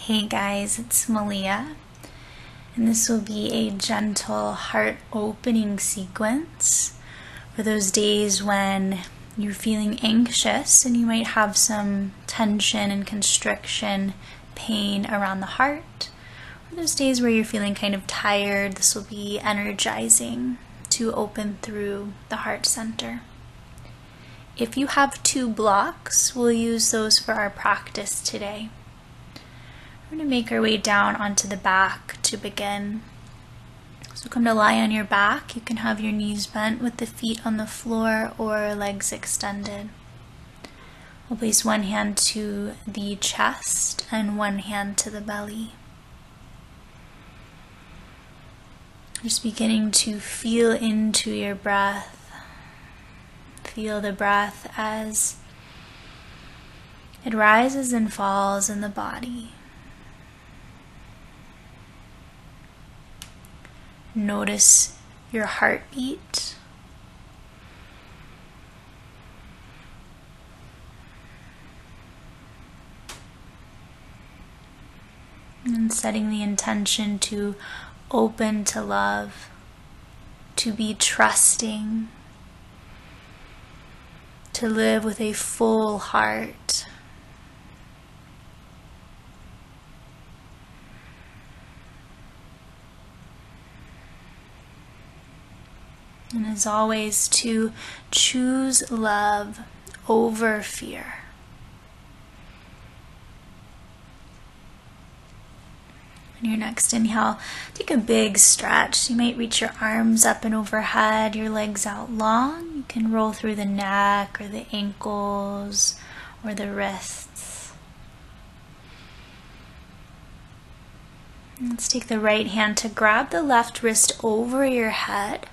Hey guys, it's Malia, and this will be a gentle heart opening sequence for those days when you're feeling anxious and you might have some tension and constriction, pain around the heart, or those days where you're feeling kind of tired. This will be energizing to open through the heart center. If you have 2 blocks, we'll use those for our practice today. We're going to make our way down onto the back to begin. So come to lie on your back. You can have your knees bent with the feet on the floor or legs extended. We'll place one hand to the chest and one hand to the belly. Just beginning to feel into your breath. Feel the breath as it rises and falls in the body. Notice your heartbeat. And setting the intention to open to love, to be trusting, to live with a full heart. And as always, to choose love over fear. On your next inhale, take a big stretch. You might reach your arms up and overhead, your legs out long. You can roll through the neck or the ankles or the wrists. Let's take the right hand to grab the left wrist over your head.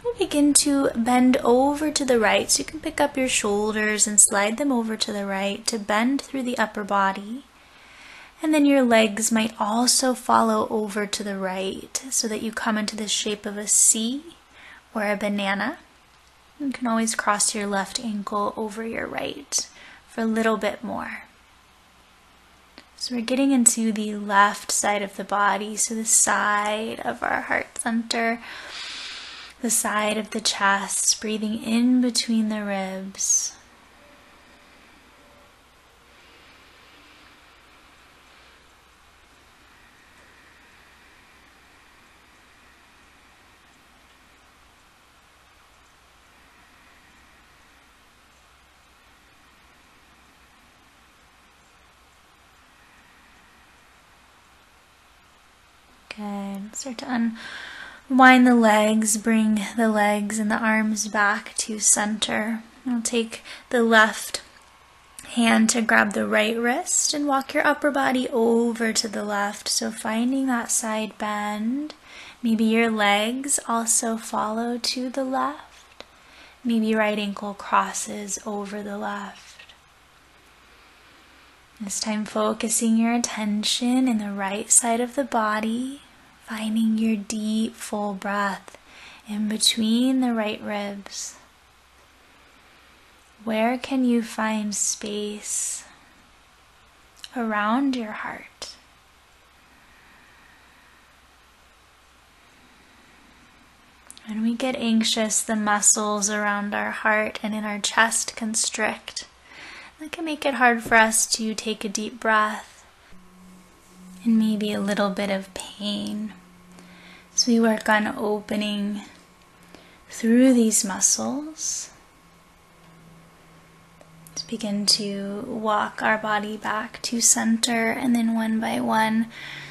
We'll begin to bend over to the right, so you can pick up your shoulders and slide them over to the right to bend through the upper body. And then your legs might also follow over to the right so that you come into the shape of a C or a banana. You can always cross your left ankle over your right for a little bit more. So we're getting into the left side of the body, so the side of our heart center, the side of the chest, breathing in between the ribs. Good. Start to unwind the legs, bring the legs and the arms back to center. We'll take the left hand to grab the right wrist and walk your upper body over to the left. So finding that side bend. Maybe your legs also follow to the left. Maybe right ankle crosses over the left. This time focusing your attention in the right side of the body, finding your deep full breath in between the right ribs. Where can you find space around your heart? When we get anxious, the muscles around our heart and in our chest constrict. That can make it hard for us to take a deep breath and maybe a little bit of pain. So we work on opening through these muscles. Let's begin to walk our body back to center, and then one by one,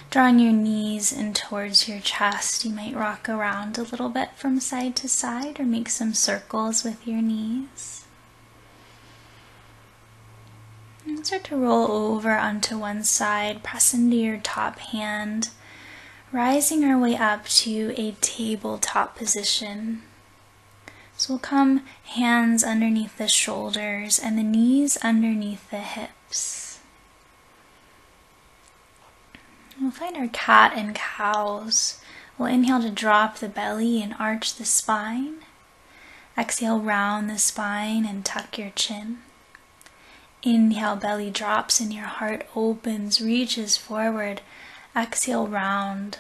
drawing your knees in towards your chest. You might rock around a little bit from side to side or make some circles with your knees. And start to roll over onto one side, press into your top hand, rising our way up to a tabletop position. So we'll come hands underneath the shoulders and the knees underneath the hips. We'll find our cat and cows. We'll inhale to drop the belly and arch the spine. Exhale, round the spine and tuck your chin. Inhale, belly drops and your heart opens, reaches forward. Exhale, round.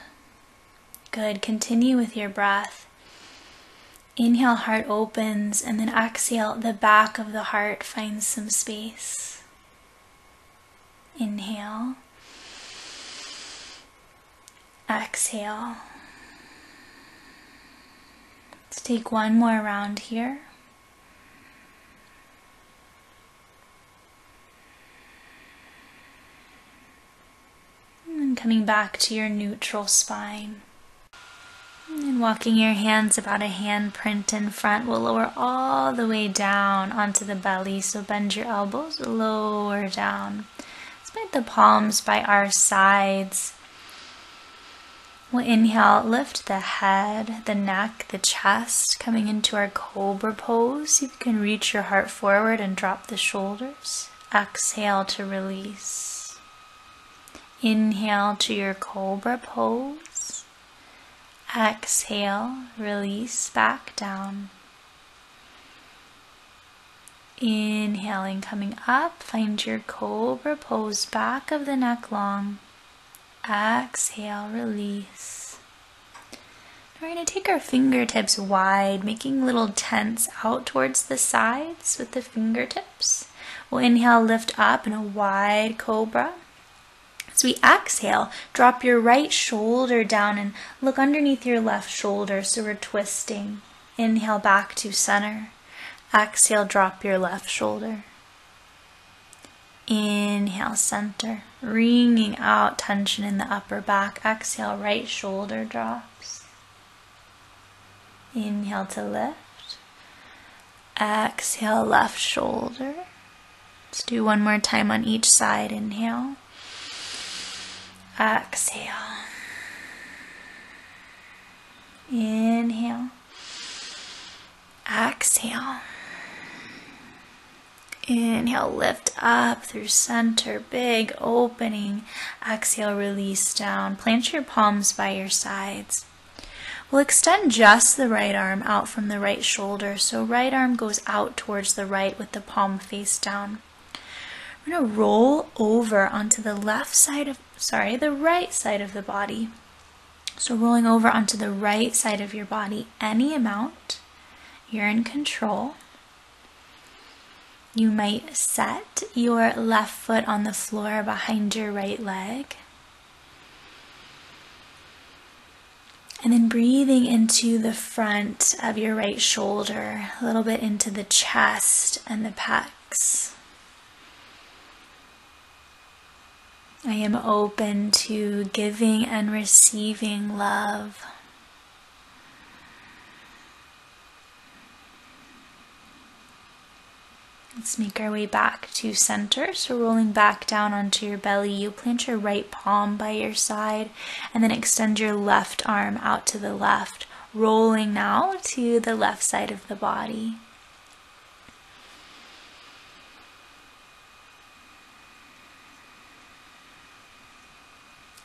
Good. Continue with your breath. Inhale, heart opens, and then exhale, the back of the heart finds some space. Inhale. Exhale. Let's take one more round here. And then coming back to your neutral spine. And walking your hands about a handprint in front will lower all the way down onto the belly. So bend your elbows, lower down. Let's the palms by our sides. We'll inhale, lift the head, the neck, the chest, coming into our cobra pose. See if you can reach your heart forward and drop the shoulders. Exhale to release. Inhale to your cobra pose. Exhale, release back down. Inhaling, coming up, find your cobra pose, back of the neck long. Exhale, release. We're going to take our fingertips wide, making little tents out towards the sides with the fingertips. We'll inhale, lift up in a wide cobra. As we exhale, drop your right shoulder down and look underneath your left shoulder, so we're twisting. Inhale, back to center. Exhale, drop your left shoulder. Inhale, center, wringing out tension in the upper back. Exhale, right shoulder drops. Inhale to lift. Exhale, left shoulder. Let's do one more time on each side. Inhale. Exhale. Inhale. Exhale. Inhale, lift up through center, big opening. Exhale, release down. Plant your palms by your sides. We'll extend just the right arm out from the right shoulder. So right arm goes out towards the right with the palm face down. We're going to roll over onto the right side of the body. So rolling over onto the right side of your body, any amount. You're in control. You might set your left foot on the floor behind your right leg. And then breathing into the front of your right shoulder, a little bit into the chest and the pecs. I am open to giving and receiving love. Let's make our way back to center. So rolling back down onto your belly, you plant your right palm by your side and then extend your left arm out to the left, rolling now to the left side of the body.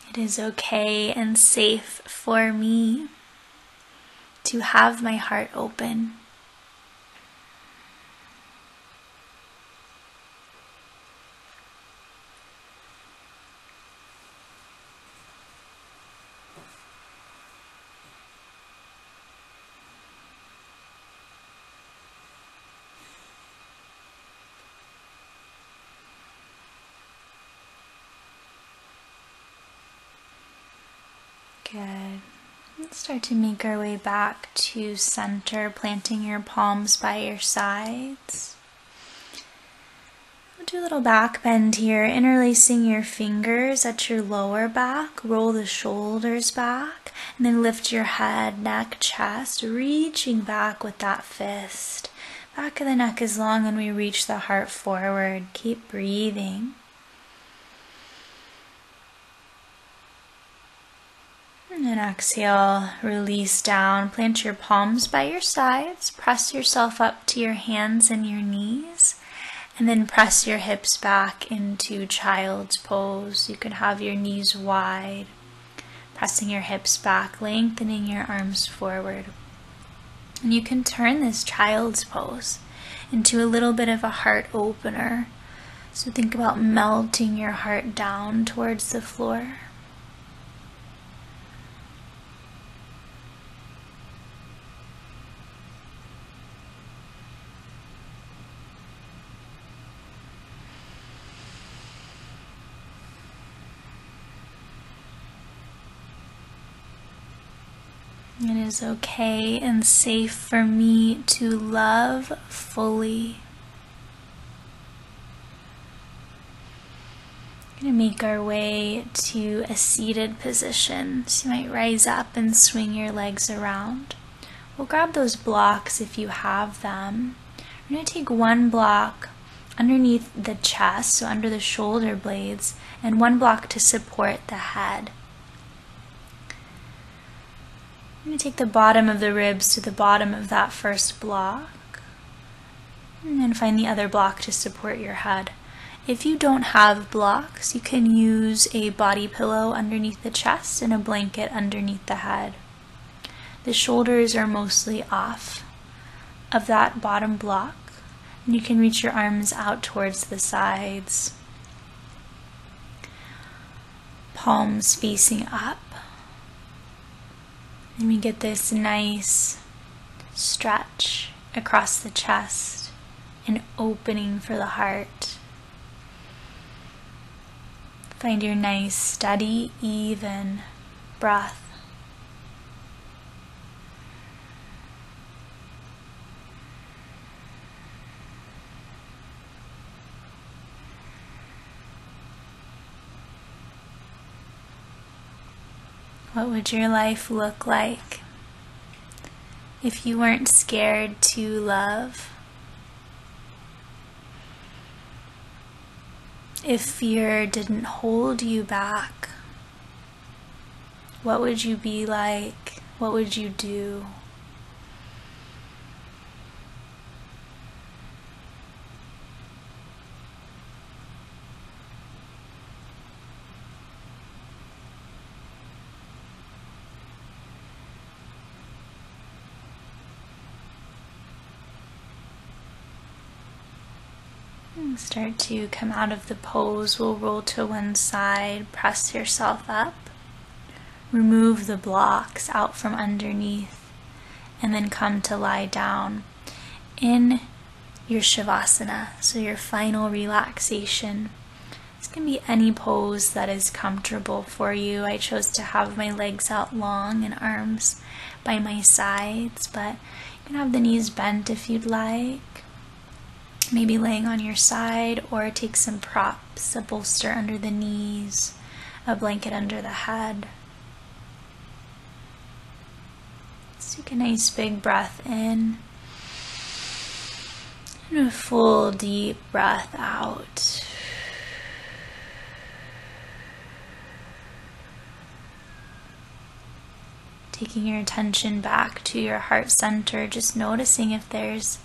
It is okay and safe for me to have my heart open. Good. Let's start to make our way back to center, planting your palms by your sides. We'll do a little back bend here, interlacing your fingers at your lower back. Roll the shoulders back, and then lift your head, neck, chest, reaching back with that fist. Back of the neck is long and we reach the heart forward. Keep breathing. And then exhale, release down. Plant your palms by your sides. Press yourself up to your hands and your knees. And then press your hips back into child's pose. You can have your knees wide. Pressing your hips back, lengthening your arms forward. And you can turn this child's pose into a little bit of a heart opener. So think about melting your heart down towards the floor. It is okay and safe for me to love fully. We're going to make our way to a seated position. So you might rise up and swing your legs around. We'll grab those blocks if you have them. We're going to take one block underneath the chest, so under the shoulder blades, and one block to support the head. I'm going to take the bottom of the ribs to the bottom of that first block, and then find the other block to support your head. If you don't have blocks, you can use a body pillow underneath the chest and a blanket underneath the head. The shoulders are mostly off of that bottom block, and you can reach your arms out towards the sides. Palms facing up. And we get this nice stretch across the chest, an opening for the heart. Find your nice, steady, even breath. What would your life look like if you weren't scared to love? If fear didn't hold you back, what would you be like? What would you do? Start to come out of the pose. We'll roll to one side, press yourself up, remove the blocks out from underneath, and then come to lie down in your Shavasana, so your final relaxation. This can be any pose that is comfortable for you. I chose to have my legs out long and arms by my sides, but you can have the knees bent if you'd like. Maybe laying on your side, or take some props, a bolster under the knees, a blanket under the head. Let's take a nice big breath in, and a full deep breath out. Taking your attention back to your heart center, just noticing if there's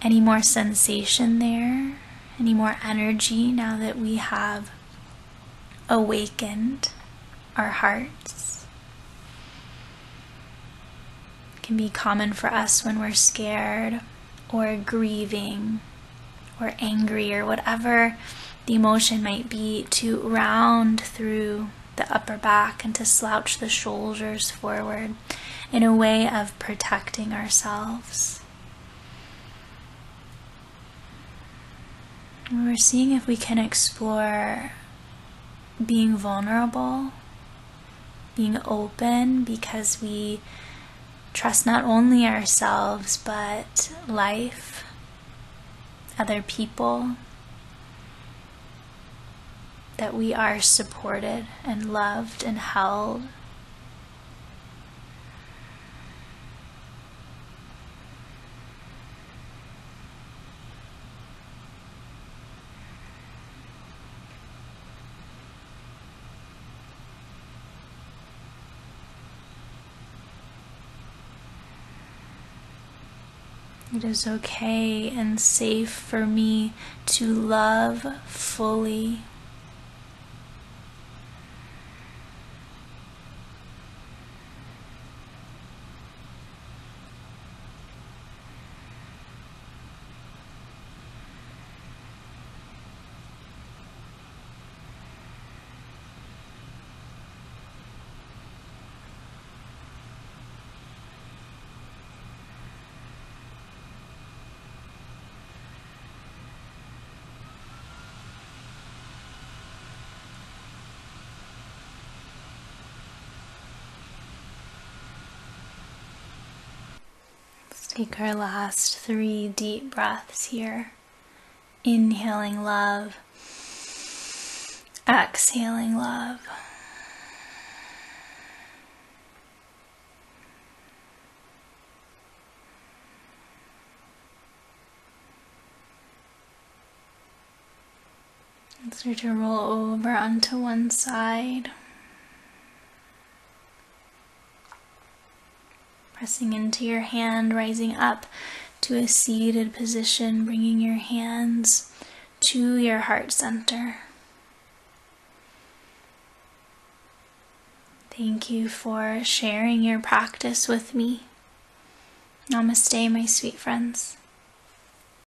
any more sensation there, any more energy now that we have awakened our hearts. It can be common for us when we're scared or grieving or angry or whatever the emotion might be, to round through the upper back and to slouch the shoulders forward in a way of protecting ourselves. We're seeing if we can explore being vulnerable, being open, because we trust not only ourselves but life, other people, that we are supported and loved and held. It is okay and safe for me to love fully. Take our last 3 deep breaths here. Inhaling love, exhaling love. And start to roll over onto one side. Pressing into your hand, rising up to a seated position, bringing your hands to your heart center. Thank you for sharing your practice with me. Namaste, my sweet friends.